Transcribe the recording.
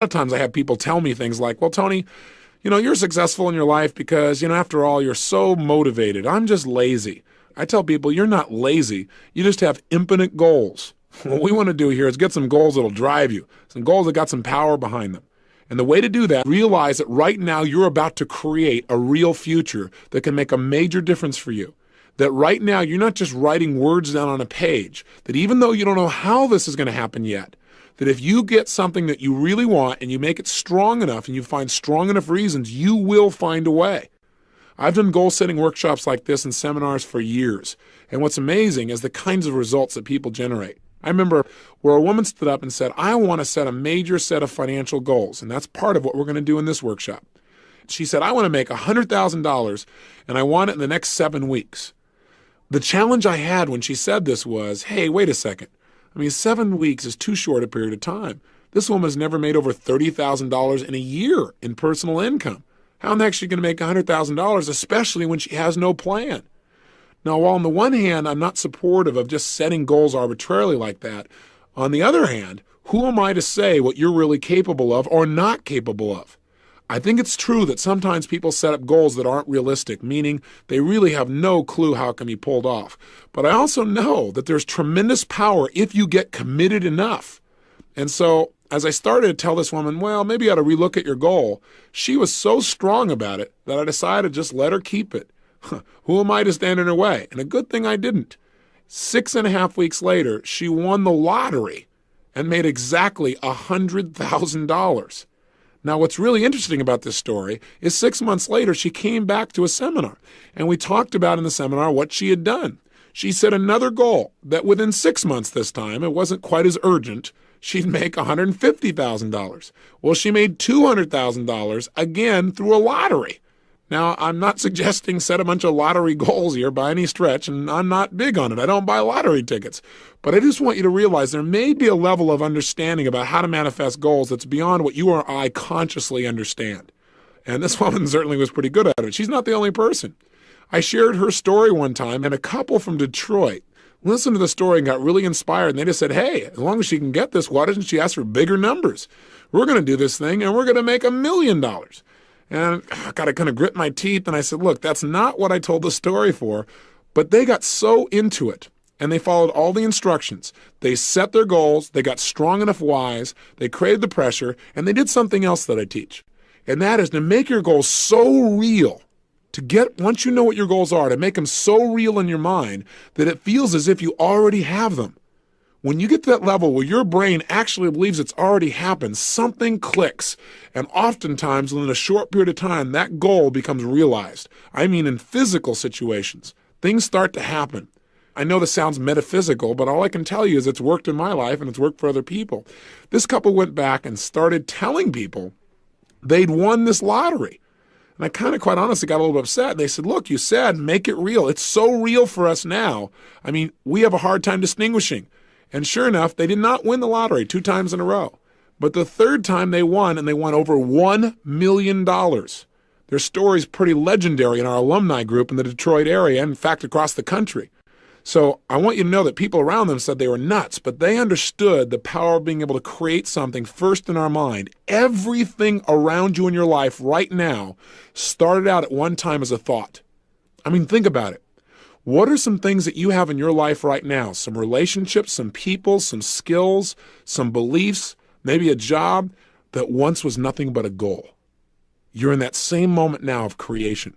of times I have people tell me things like, well, Tony, you're successful in your life because, after all, you're so motivated. I'm just lazy. I tell people, you're not lazy. You just have infinite goals. What we want to do here is get some goals that'll drive you, some goals that got some power behind them. And the way to do that, realize that right now you're about to create a real future that can make a major difference for you. That right now you're not just writing words down on a page, that even though you don't know how this is going to happen yet, that if you get something that you really want and you make it strong enough and you find strong enough reasons, you will find a way. I've done goal-setting workshops like this and seminars for years. And what's amazing is the kinds of results that people generate. I remember where a woman stood up and said, I want to set a major set of financial goals, and that's part of what we're going to do in this workshop. She said, I want to make $100,000, and I want it in the next 7 weeks. The challenge I had when she said this was, hey, wait a second. 7 weeks is too short a period of time. This woman has never made over $30,000 in a year in personal income. How in the heck is she going to make $100,000, especially when she has no plan? Now, while on the one hand, I'm not supportive of just setting goals arbitrarily like that, on the other hand, who am I to say what you're really capable of or not capable of? I think it's true that sometimes people set up goals that aren't realistic, meaning they really have no clue how it can be pulled off. But I also know that there's tremendous power if you get committed enough. And so as I started to tell this woman, well, maybe you ought to relook at your goal, she was so strong about it that I decided to just let her keep it. Who am I to stand in her way? And a good thing I didn't. 6.5 weeks later, she won the lottery and made exactly $100,000. Now, what's really interesting about this story is 6 months later, she came back to a seminar, and we talked about in the seminar what she had done. She set another goal that within 6 months this time, it wasn't quite as urgent, she'd make $150,000. Well, she made $200,000 again through a lottery. Now, I'm not suggesting set a bunch of lottery goals here by any stretch, and I'm not big on it. I don't buy lottery tickets. But I just want you to realize there may be a level of understanding about how to manifest goals that's beyond what you or I consciously understand. And this woman certainly was pretty good at it. She's not the only person. I shared her story one time, and a couple from Detroit listened to the story and got really inspired. And they just said, hey, as long as she can get this, why doesn't she ask for bigger numbers? We're going to do this thing, and we're going to make $1 million. And I got to kind of grit my teeth, and I said, look, that's not what I told the story for. But they got so into it, and they followed all the instructions. They set their goals, they got strong enough whys, they created the pressure, and they did something else that I teach. And that is to make your goals so real, once you know what your goals are, to make them so real in your mind that it feels as if you already have them. When you get to that level where your brain actually believes it's already happened, something clicks. And oftentimes, within a short period of time, that goal becomes realized. I mean, in physical situations, things start to happen. I know this sounds metaphysical, but all I can tell you is it's worked in my life and it's worked for other people. This couple went back and started telling people they'd won this lottery. And I kind of quite honestly got a little bit upset. They said, look, you said make it real. It's so real for us now. I mean, we have a hard time distinguishing. And sure enough, they did not win the lottery 2 times in a row. But the third time they won, and they won over $1 million. Their story's pretty legendary in our alumni group in the Detroit area, and in fact, across the country. So I want you to know that people around them said they were nuts, but they understood the power of being able to create something first in our mind. Everything around you in your life right now started out at one time as a thought. I mean, think about it. What are some things that you have in your life right now? Some relationships, some people, some skills, some beliefs, maybe a job that once was nothing but a goal. You're in that same moment now of creation.